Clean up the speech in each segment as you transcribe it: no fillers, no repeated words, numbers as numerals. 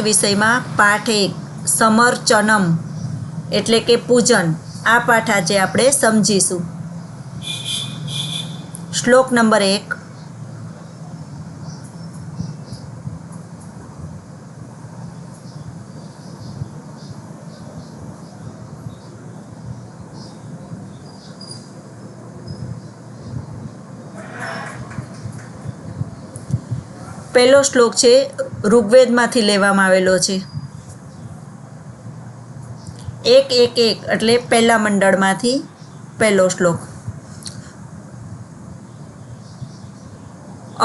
વિષયમાં પાઠ 1 સમર્ચનમ એટલે કે પૂજન, આ પાઠ આજે આપણે સમજીશું. શ્લોક નંબર 1. પહેલો શ્લોક છે ઋગ્વેદમાંથી લેવામાં આવેલો છે. 1:1:1 એટલે પહેલા મંડળમાંથી પહેલો શ્લોક.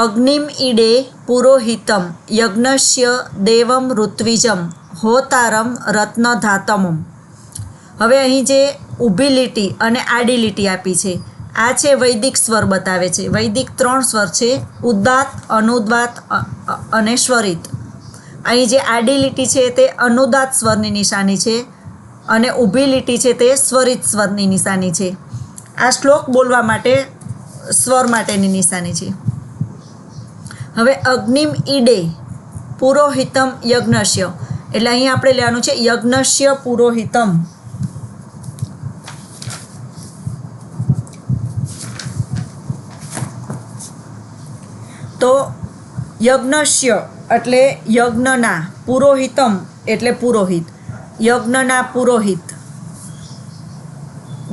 અગ્નિમ ઈડે પુરોહિતમ યજ્ઞસ્ય દેવમ ઋત્વિજમ હોતારમ રત્નધાતમમ. હવે અહીં જે ઊભી લીટી અને આડી લીટી આપી છે, આ છે વૈદિક સ્વર બતાવે છે. વૈદિક 3 સ્વર છે, ઉદાત્ત, અનુદાત્ત અને સ્વરિત. અહીં જે આડી લીટી છે તે અનુદાત્ત સ્વરની નિશાની છે અને ઊભી લીટી છે તે સ્વરિત સ્વરની નિશાની છે. આ શ્લોક બોલવા માટે સ્વર માટેની નિશાની છે. હવે અગ્નિમ ઈડે પુરોહિતમ યજ્ઞસ્ય એટલે અહીં આપણે લેવાનું છે યજ્ઞસ્ય પુરોહિતમ. તો યજ્ઞસ્ય એટલે યજ્ઞના, પુરોહિતમ એટલે પુરોહિત, યજ્ઞના પુરોહિત.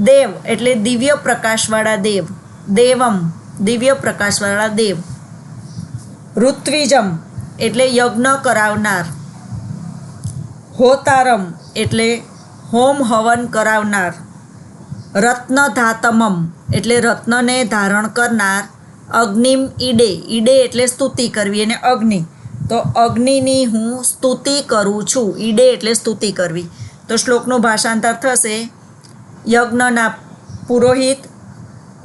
દેવ એટલે દિવ્ય પ્રકાશવાળા દેવ, દેવમ દિવ્ય પ્રકાશવાળા દેવ. ઋત્વિજમ એટલે યજ્ઞ કરાવનાર. હોતારમ એટલે હોમ હવન કરાવનાર. રત્નધાતમમ એટલે રત્નને ધારણ કરનાર. અગ્નિમ ઈડે, ઈડે એટલે સ્તુતિ કરવી અને અગ્નિ, તો અગ્નિની હું સ્તુતિ કરું છું. ઈડે એટલે સ્તુતિ કરવી. તો શ્લોકનું ભાષાંતર થશે યજ્ઞના પુરોહિત,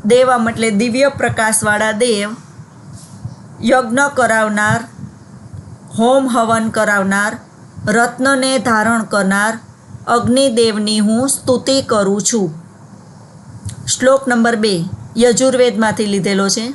દેવમ એટલે દિવ્ય પ્રકાશવાળા દેવ, યજ્ઞ કરાવનાર, હોમ હવન કરાવનાર, રત્નને ધારણ કરનાર અગ્નિદેવની હું સ્તુતિ કરું છું. શ્લોક નંબર 2 યજુર્વેદમાંથી લીધેલો છે.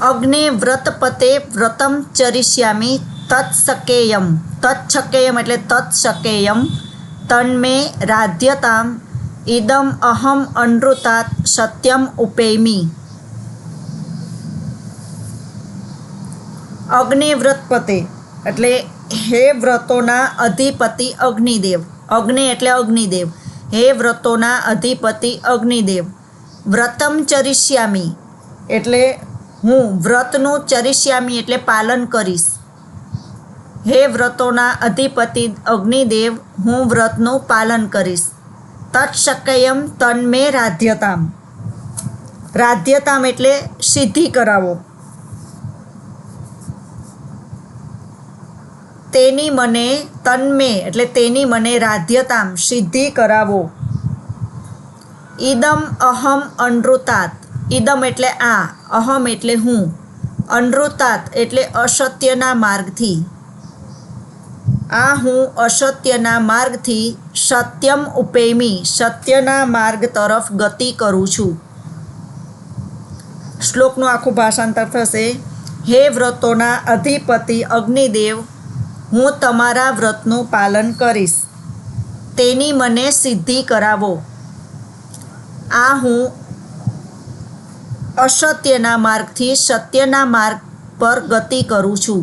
અગ્ને વ્રતપતે વ્રતમ ચરિષ્યામિ તત્સકેયમ. તત્સકેયમ એટલે તત્સકેયમ તન્મે રાધ્યતામ ઇદમ અહમ અનૃતાત સત્યમ ઉપેમી. અગ્નિ વ્રતપતે એટલે હે વ્રતોના અધિપતિ અગ્નિદેવ. અગ્નિ એટલે અગ્નિદેવ. હે વ્રતોના અધિપતિ અગ્નિદેવ. વ્રતમ ચરિષ્યામિ એટલે હું વ્રતનું, ચરિષ્યામી એટલે પાલન કરીશ. હે વ્રતોના અધિપતિ અગ્નિદેવ, હું વ્રતનું પાલન કરીશ. તત્સકેયમ તન્મે રાધ્યતામ. રાધ્યતામ એટલે સિદ્ધિ કરાવો. તેની મને, તન્મે એટલે તેની મને, રાધ્યતામ સિદ્ધિ કરાવો. ઇદમ અહમ અનૃતાત. ઇદમ એટલે આ, અહમ એટલે હું, અનૃતાત એટલે અસત્યના માર્ગથી. આ હું અસત્યના માર્ગથી સત્યમ ઉપેમી, સત્યના માર્ગ તરફ ગતિ કરું છું. શ્લોકનું આખું ભાષાંતર થશે હે વ્રતોના અધિપતિ અગ્નિદેવ, હું તમારા વ્રતનું પાલન કરીશ. તેની મને સિદ્ધિ કરાવો. આ હું અસત્યના માર્ગથી સત્યના માર્ગ પર ગતિ કરું છું.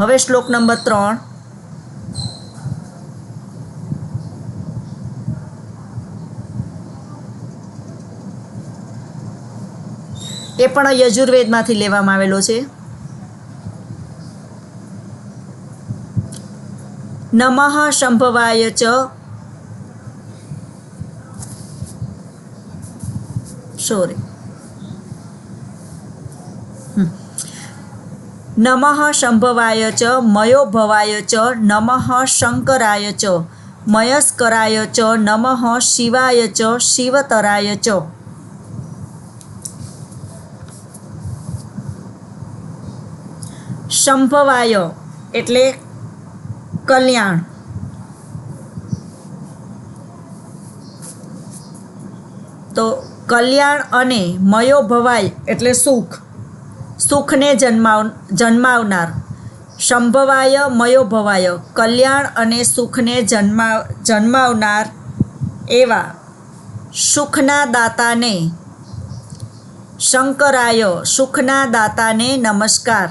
હવે શ્લોક નંબર 3. એ પણ યજુર્વેદમાંથી લેવામાં આવેલો છે. નમઃ શંભવાય ચ નમઃ શંભવાય ચ મયોભવાય ચ નમઃ શંકરાય ચ મયસ્કરાય ચ નમઃ શિવાય ચ શિવતરાય ચ. શંભવાય એટલે કલ્યાણ, તો કલ્યાણ અને મયો ભવાય એટલે સુખ, સુખને જન્માવનાર. સંભવાય મયો ભવાય કલ્યાણ અને સુખને જન્માવનાર એવા સુખના દાતાને, શંકરાય સુખના દાતાને નમસ્કાર.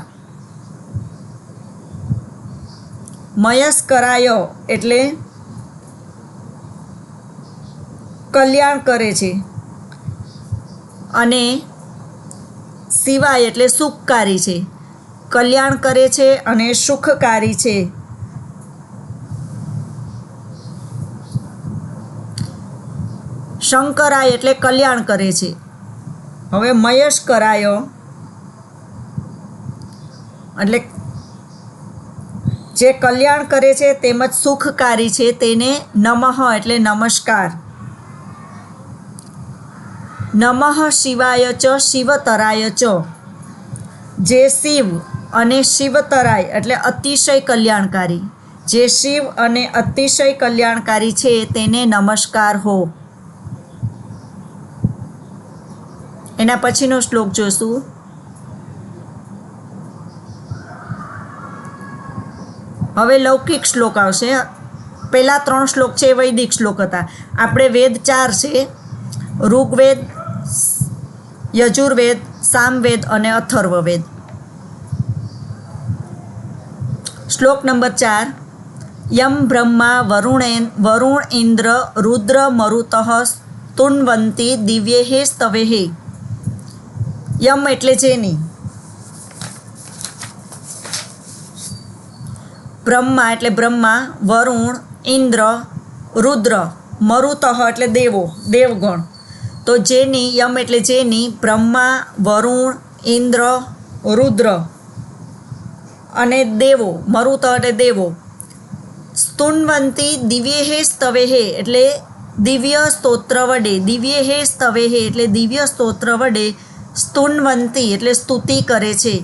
મયસ્કરાય એટલે કલ્યાણ કરે છે, અને શિવાય એટલે સુખકારી છે. કલ્યાણ કરે છે અને સુખકારી છે. શંકરાય એટલે કલ્યાણ કરે છે. હવે મયસ્કરાય એટલે જે કલ્યાણ કરે છે તેમજ સુખકારી છે તેને નમઃ એટલે નમસ્કાર. નમઃ શિવાય ચ શિવતરાય ચ, જે શિવ અને શિવતરાય એટલે અતિશય કલ્યાણકારી, જે શિવ અને અતિશય કલ્યાણકારી છે તેને નમસ્કાર હો. એના પછીનો શ્લોક જોશું. હવે લૌકિક શ્લોક આવશે. પહેલા 3 શ્લોક છે વૈદિક શ્લોક હતા. આપણે વેદ 4 છે, ઋગ્વેદ, યજુર્વેદ, સામવેદ અને અથર્વવેદ. શ્લોક નંબર 4. યમ બ્રહ્મા વરુણ ઇન્દ્ર રુદ્ર મરુતઃ તુન્વંતી દિવ્યેહે સ્તવેહે. યમ એટલે જેની, બ્રહ્મા એટલે બ્રહ્મા, વરુણ, ઇન્દ્ર, રુદ્ર, મરુતઃ એટલે દેવો, દેવગણ. તો જેની, યમ એટલે જેની, બ્રહ્મા, વરુણ, ઇન્દ્ર, રુદ્ર અને દેવો, મરુત એટલે દેવો, સ્તુન્વંતી દિવ્યેહે સ્તવેહે એટલે દિવ્ય સ્તોત્ર વડે, દિવ્યેહે સ્તવેહે એટલે દિવ્ય સ્તોત્ર વડે, સ્તુન્વંતી એટલે સ્તુતિ કરે છે.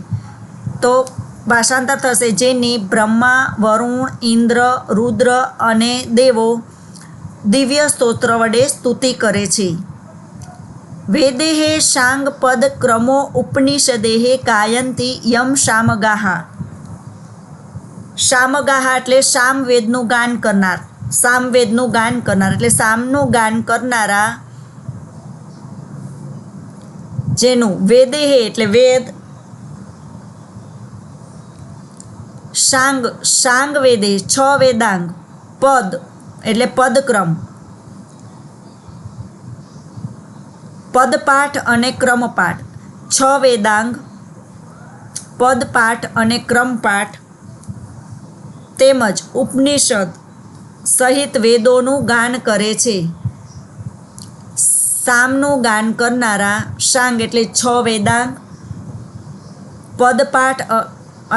તો ભાષાંતર થશે જેની બ્રહ્મા, વરુણ, ઇન્દ્ર, રુદ્ર અને દેવો દિવ્ય સ્તોત્ર વડે સ્તુતિ કરે છે. વેદેહે શાંગ પદ ક્રમો ઉપનિષદેહે ગાયંતી યમ શામગાહા. શામગાહા એટલે સામવેદનું ગાન કરનાર, સામવેદનું ગાન કરનાર એટલે સામનું ગાન કરનારા, જેનું વેદેહે એટલે વેદ, શાંગ, શાંગ વેદે 6 વેદાંગ, પદ એટલે પદક્રમ, પદપાઠ અને ક્રમપાઠ, 6 વેદાંગ, પદપાઠ અને ક્રમપાઠ તેમજ ઉપનિષદ સહિત વેદોનું ગાન કરે છે. સામનું ગાન કરનારા શાંગ એટલે 6 વેદાંગ, પદપાઠ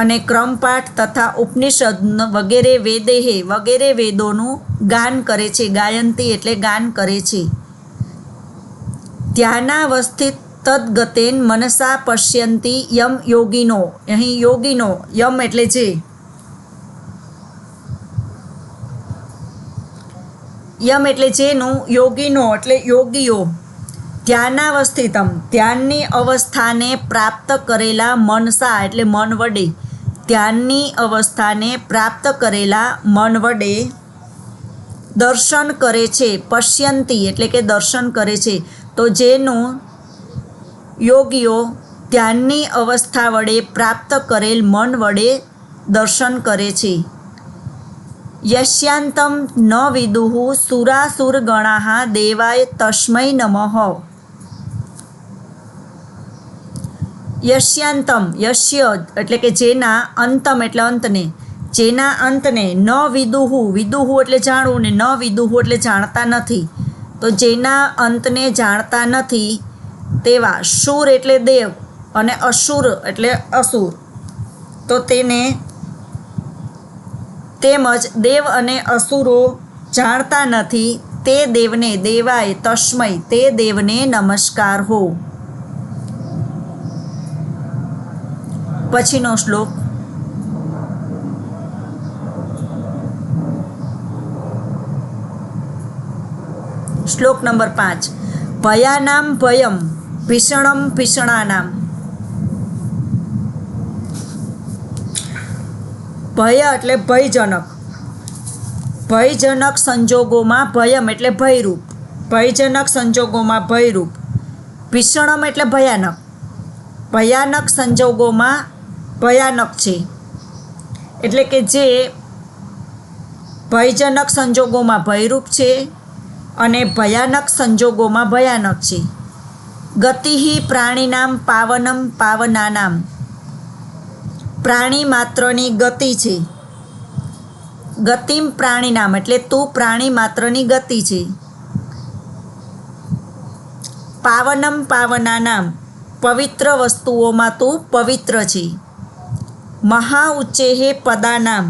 અને ક્રમપાઠ તથા ઉપનિષદ વગેરે વેદેહે વગેરે વેદોનું ગાન કરે છે. ગાયંતી એટલે ગાન કરે છે. ધ્યાનાવસ્થિત તદ્ગતેન મનસા પશ્યંતી યમ યોગીનો. અહીં યોગીનો, યમ એટલે જે, યમ એટલે જેનું, યોગીનો એટલે યોગીઓ, ધ્યાનાવસ્થિતમ ધ્યાનની અવસ્થાને પ્રાપ્ત કરેલા, મનસા એટલે મન વડે, ધ્યાનની અવસ્થાને પ્રાપ્ત કરેલા મન વડે દર્શન કરે છે. પશ્યંતી એટલે કે દર્શન કરે છે. તો જેનું યોગીઓ ધ્યાનની અવસ્થા વડે પ્રાપ્ત કરેલ મન વડે દર્શન કરે છે. યસ્યાંતમ ન વિદુઃ સુરાસુરગણાઃ દેવાય તસ્મૈ નમઃ. યસ્યાંતમ, યસ્ય એટલે કે જેના, અંતમ એટલે અંતને, જેના અંતને, ન વિદુઃ, વિદુઃ એટલે જાણવું ને ન વિદુઃ એટલે જાણતા નથી. તો જેના અંતને જાણતા નથી તેવા શૂર એટલે દેવ અને અસુર એટલે અસુર. તો તેને તેમજ દેવ અને અસુરો જાણતા નથી તે દેવને, દેવાય તસ્મૈ તે દેવને નમસ્કાર હો. પછીનો શ્લોક. શ્લોક નંબર 5. ભયાનામ ભયમ, ભીષણમ ભીષણાનામ. ભય એટલે ભયજનક, ભયજનક સંજોગોમાં ભયમ એટલે ભયરૂપ, ભયજનક સંજોગોમાં ભયરૂપ. ભીષણમ એટલે ભયાનક, ભયાનક સંજોગોમાં ભયાનક છે, એટલે કે જે ભયજનક સંજોગોમાં ભયરૂપ છે અને ભયાનક સંજોગોમાં ભયાનક છે. ગતિહિ પ્રાણીનામ પાવનમ પાવનાનામ, પ્રાણી માત્રની ગતિ છે. ગતિમ પ્રાણીનામ એટલે તું પ્રાણી માત્રની ગતિ છે. પાવનમ પાવનાનામ, પવિત્ર વસ્તુઓમાં તું પવિત્ર છે. મહા ઉચ્ચેહે પદાનામ,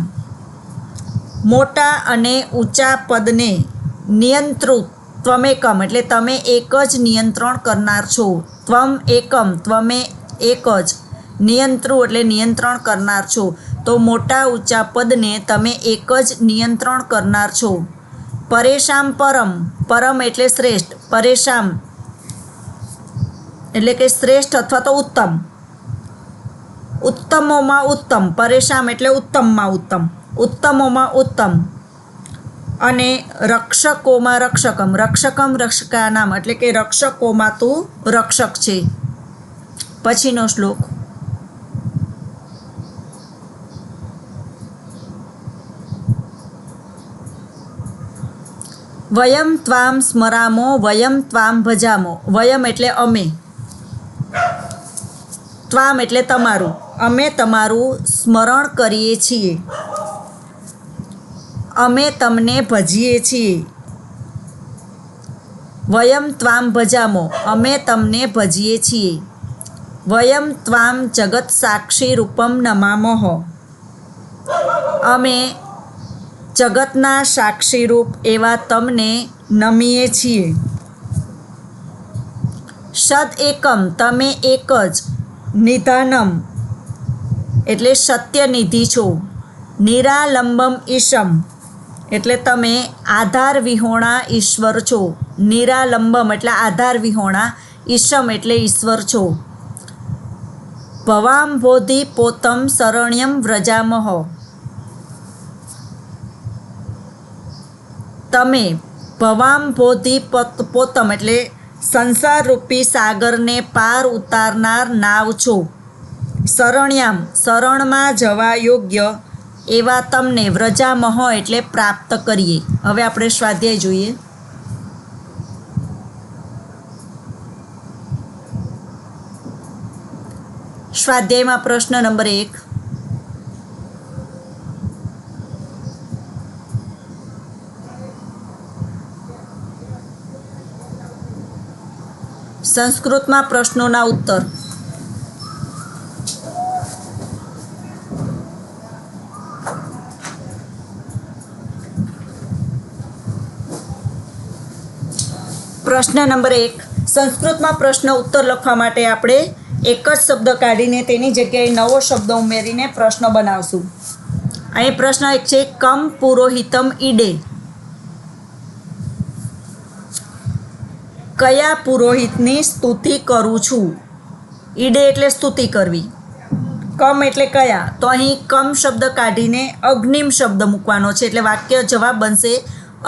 મોટા અને ઊંચા પદને નિયંત્રુત ત્વમેકમ એટલે તમે એક જ નિયંત્રણ કરનાર છો. ત્વમ એકમ, ત્વમે એક જ, નિયંત્રુ એટલે નિયંત્રણ કરનાર છો. તો મોટા ઊંચા પદને તમે એક જ નિયંત્રણ કરનાર છો. પરેશામ પરમ, પરમ એટલે શ્રેષ્ઠ, પરેશામ એટલે કે શ્રેષ્ઠ અથવા તો ઉત્તમ. ઉત્તમોમાં ઉત્તમ, પરેશામ એટલે ઉત્તમમાં ઉત્તમ, ઉત્તમોમાં ઉત્તમ. અને રક્ષકોમાં રક્ષકમ, રક્ષકમ રક્ષકાનામ એટલે કે રક્ષકોમાં તું રક્ષક છે. પછીનો શ્લોક. વયમ ત્વામ સ્મરામો વયમ ત્વામ ભજામો. વયમ એટલે અમે, ત્વામ એટલે તમારું, અમે તમારું સ્મરણ કરીએ છીએ, અમે તમને ભજીએ છીએ. વયમ ત્વામ ભજામો, અમે તમને ભજીએ છીએ. વયમ ત્વામ જગત સાક્ષી રૂપમ નમામઃ, અમે જગતના સાક્ષીરૂપ એવા તમને નમીએ છીએ. સદ એકમ, તમે એક જ. નિધાનમ એટલે સત્યનિધિ છો. નિરાલંબમ ઈશમ એટલે તમે આધાર વિહોણા ઈશ્વર છો. નિરાલંબમ એટલે આધાર વિહોણા, ઈશમ એટલે ઈશ્વર છો. ભવાંભોધિ પોતમ શરણ્યમ વ્રજામઃ, તમે ભવાંભોધિ પોતમ એટલે સંસારરૂપી સાગરને પાર ઉતારનાર નાવ છો. શરણ્યામ શરણમાં જવા યોગ્ય એવા તમને વ્રજામઃ એટલે પ્રાપ્ત કરીએ. હવે આપણે સ્વાધ્યાય જોઈએ. સ્વાધ્યાયમાં પ્રશ્ન નંબર 1. સંસ્કૃતમાં પ્રશ્નોના ઉત્તર. પ્રશ્ન નંબર 1. સંસ્કૃતમાં પ્રશ્ન ઉત્તર લખવા માટે આપણે એક જ શબ્દ કાઢીને તેની જગ્યાએ નવો શબ્દ ઉમેરીને પ્રશ્ન બનાવશું. અહીં પ્રશ્ન 1 છે, કમ પુરોહિતમ ઈડે, કયા પુરોહિતની સ્તુતિ કરું છું. ઈડે એટલે સ્તુતિ કરવી, કમ એટલે કયા. તો અહીં કમ શબ્દ કાઢીને અગ્નિમ શબ્દ મૂકવાનો છે, એટલે વાક્ય જવાબ બનશે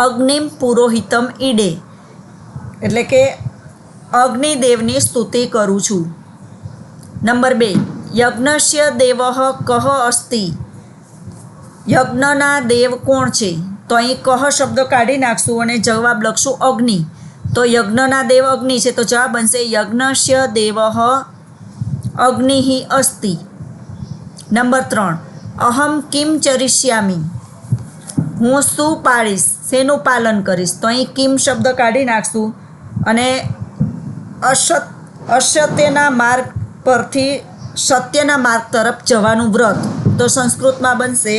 અગ્નિમ પુરોહિતમ ઈડે, એટલે કે અગ્નિદેવની સ્તુતિ કરું છું. નંબર 2, યજ્ઞસ્ય દેવઃ કઃ અસ્તિ, યજ્ઞના દેવ કોણ છે. તો અહીં કહ શબ્દ કાઢી નાખશું અને જવાબ લખશું અગ્નિ. તો યજ્ઞના દેવ અગ્નિ છે, તો જવાબ બનશે યજ્ઞસ્ય દેવઃ અગ્નિ અસ્તિ. નંબર 3, અહમ કિમ ચરિષ્યામી, હું શું પાળીશ, શેનું પાલન કરીશ. તો અહીં કિમ શબ્દ કાઢી નાખશું અને અસત્યના માર્ગ પરથી સત્યના માર્ગ તરફ જવાનું વ્રત. તો સંસ્કૃતમાં બનશે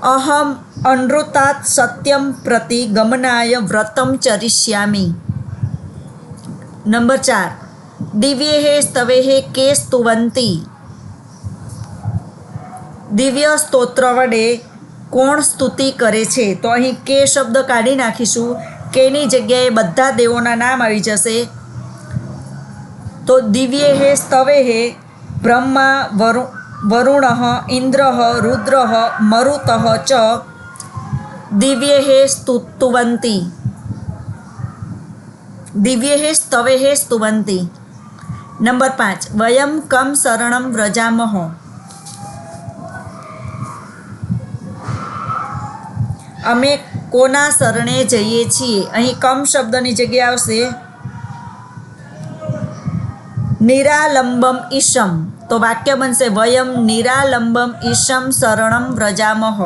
અહમ અનૃતાત સત્યમ પ્રતિ ગમનાય વ્રતમ ચરિષ્યામી. નંબર 4, દિવ્યેહે સ્તવેહે કે સ્તુવંતી, દિવ્ય સ્તોત્ર વડે કોણ સ્તુતિ કરે છે. તો અહીં કે શબ્દ કાઢી નાખીશું, કેની જગ્યાએ બધા દેવોના નામ આવી જશે. તો દિવ્યે હે સ્તવે હે બ્રહ્મા વરુણ ઇન્દ્ર રુદ્ર મરુત ચ દિવ્યે હે સ્તુવંતી. દિવ્યે હે સ્તવે હે સ્તુવંતી. નંબર 5 વયમ કમ શરણમ વ્રજામહ. અમે કોના શરણે જઈએ છીએ. અહીં કમ શબ્દની જગ્યાએ આવશે નિરાલંબમ ઈશમ. તો વાક્ય બનશે વયમ નિરાલંબમ ઈશમ શરણમ વ્રજામહ.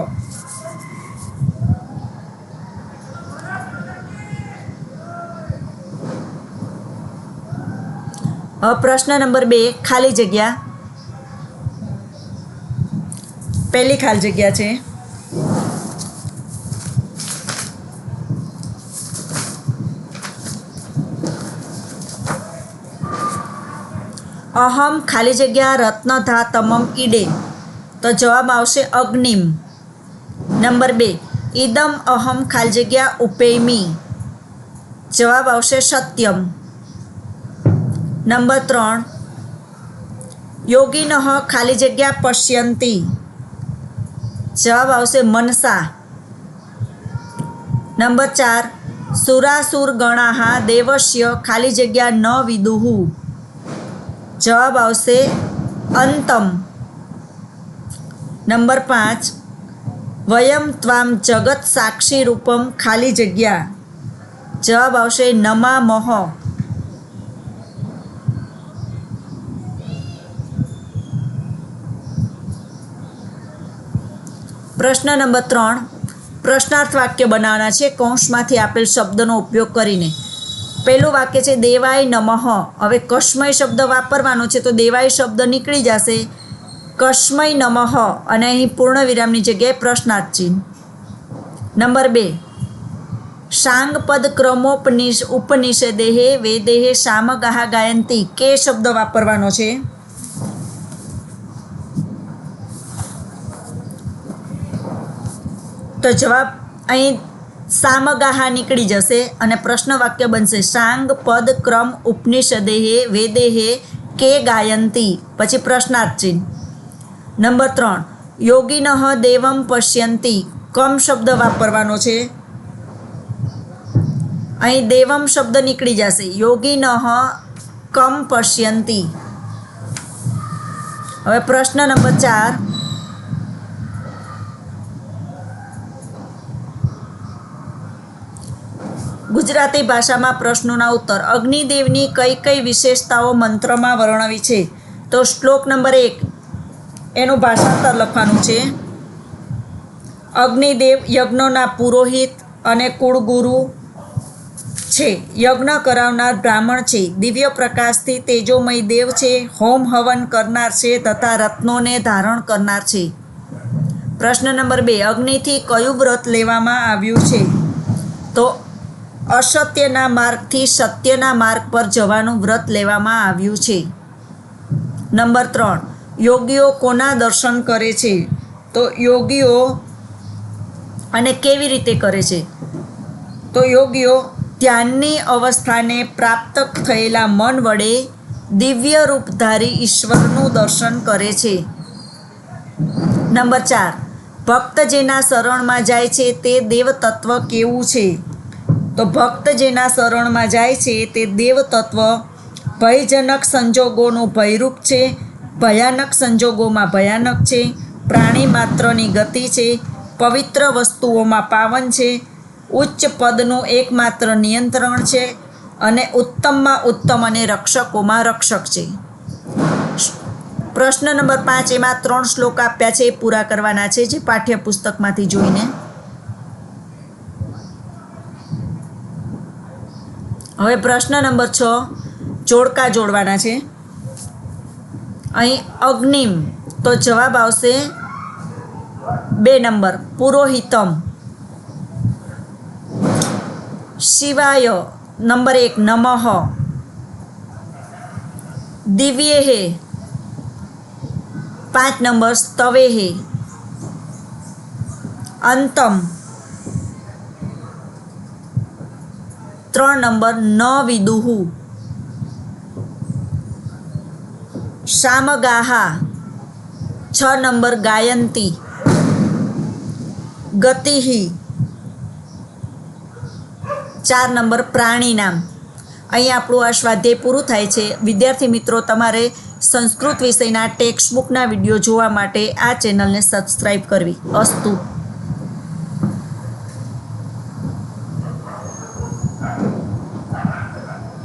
હવે પ્રશ્ન નંબર 2 ખાલી જગ્યા. પહેલી ખાલી જગ્યા છે અહમ ખાલી જગ્યા રત્નધાતમમ ઈડે. તો જવાબ આવશે અગ્નિમ. નંબર 2 ઇદમ અહમ ખાલી જગ્યા ઉપેમી. જવાબ આવશે સત્યમ. નંબર 3 યોગિનઃ ખાલી જગ્યા પશ્યંતી. જવાબ આવશે મનસા. નંબર 4 સુરાસુર ગણાઃ દેવસ્ય ખાલી જગ્યા ન વિદુઃ. જવાબ આવશે અંતમ. નંબર 5 વયમ ત્વામ જગત સાક્ષી રૂપમ ખાલી જગ્યા. જવાબ આવશે નમામહ. પ્રશ્ન નંબર 3 પ્રશ્નાર્થ વાક્ય બનાવવાના છે કૌંસમાંથી આપેલ શબ્દનો ઉપયોગ કરીને. પહેલું વાક્ય છે દેવાય નમઃ. હવે કસ્મય શબ્દ વાપરવાનો છે તો દેવાય શબ્દ નીકળી જશે. કસ્મય નમઃ અને અહીં પૂર્ણ વિરામની જગ્યાએ પ્રશ્નાર્થ ચિહ્ન. નંબર 2 શાંગપદ ઉપનિષદેહે વેદેહે સામગાહ ગાયંતી. કે શબ્દ વાપરવાનો છે. તો જવાબ અહીં સામગાહા નીકળી જશે અને પ્રશ્ન વાક્ય બનશે સાંગ પદ ક્રમ ઉપનિષદેહે વેદેહે કે ગાયંતી. પછી પ્રશ્નાર્થ ચિહ્ન. નંબર 3 યોગિનઃ દેવમ પશ્યંતી. કમ શબ્દ વાપરવાનો છે. અહીં દેવમ શબ્દ નીકળી જશે. યોગિનઃ કમ પશ્યંતી. હવે પ્રશ્ન નંબર 4 ગુજરાતી ભાષામાં પ્રશ્નોના ઉત્તર. અગ્નિદેવની કઈ કઈ વિશેષતાઓ મંત્રમાં વર્ણવી છે. તો શ્લોક નંબર 1 એનું ભાષાંતર લખવાનું છે. અગ્નિદેવ યજ્ઞોના પુરોહિત અને કુળગુરુ છે. યજ્ઞ કરાવનાર બ્રાહ્મણ છે. દિવ્ય પ્રકાશથી તેજોમય દેવ છે. હોમ હવન કરનાર છે તથા રત્નોને ધારણ કરનાર છે. પ્રશ્ન નંબર 2 અગ્નિથી કયું વ્રત લેવામાં આવ્યું છે. તો અસત્યના માર્ગથી સત્યના માર્ગ પર જવાનું વ્રત લેવામાં આવ્યું છે. નંબર 3 યોગીઓ કોના દર્શન કરે છે. તો યોગીઓ અને કેવી રીતે કરે છે. તો યોગીઓ ધ્યાનની અવસ્થાને પ્રાપ્ત થયેલા મન વડે દિવ્ય રૂપધારી ઈશ્વરનું દર્શન કરે છે. નંબર 4 ભક્ત જેના શરણમાં જાય છે તે દેવતત્વ કેવું છે. તો ભક્ત જેના શરણમાં જાય છે તે દેવતત્વ ભયજનક સંજોગોનું ભયરૂપ છે. ભયાનક સંજોગોમાં ભયાનક છે. પ્રાણી માત્રની ગતિ છે. પવિત્ર વસ્તુઓમાં પાવન છે. ઉચ્ચ પદનું એકમાત્ર નિયંત્રણ છે અને ઉત્તમમાં ઉત્તમ અને રક્ષકોમાં રક્ષક છે. પ્રશ્ન નંબર 5 એમાં 3 શ્લોક આપ્યા છે એ પૂરા કરવાના છે જે પાઠ્યપુસ્તકમાંથી જોઈને. હવે પ્રશ્ન નંબર 6 જોડકા જોડવાના છે. અહીં અગ્નિમ તો જવાબ આવશે 2 નંબર પુરોહિતમ. શિવાય નંબર 1 નમઃ. દિવ્યેહે 5 નંબર સ્તવેહે. અંતમ 3 નંબર ન વિદુહુ, શામગાહા, 6 નંબર ગાયંતી, ગતિહિ, 4 નંબર પ્રાણી નામ. અહીં આપણું આ સ્વાધ્યાય પૂરું થાય છે. વિદ્યાર્થી મિત્રો, તમારે સંસ્કૃત વિષયના ટેક્સ્ટ બુકના વિડીયો જોવા માટે આ ચેનલને સબસ્ક્રાઈબ કરવી. અસ્તુ.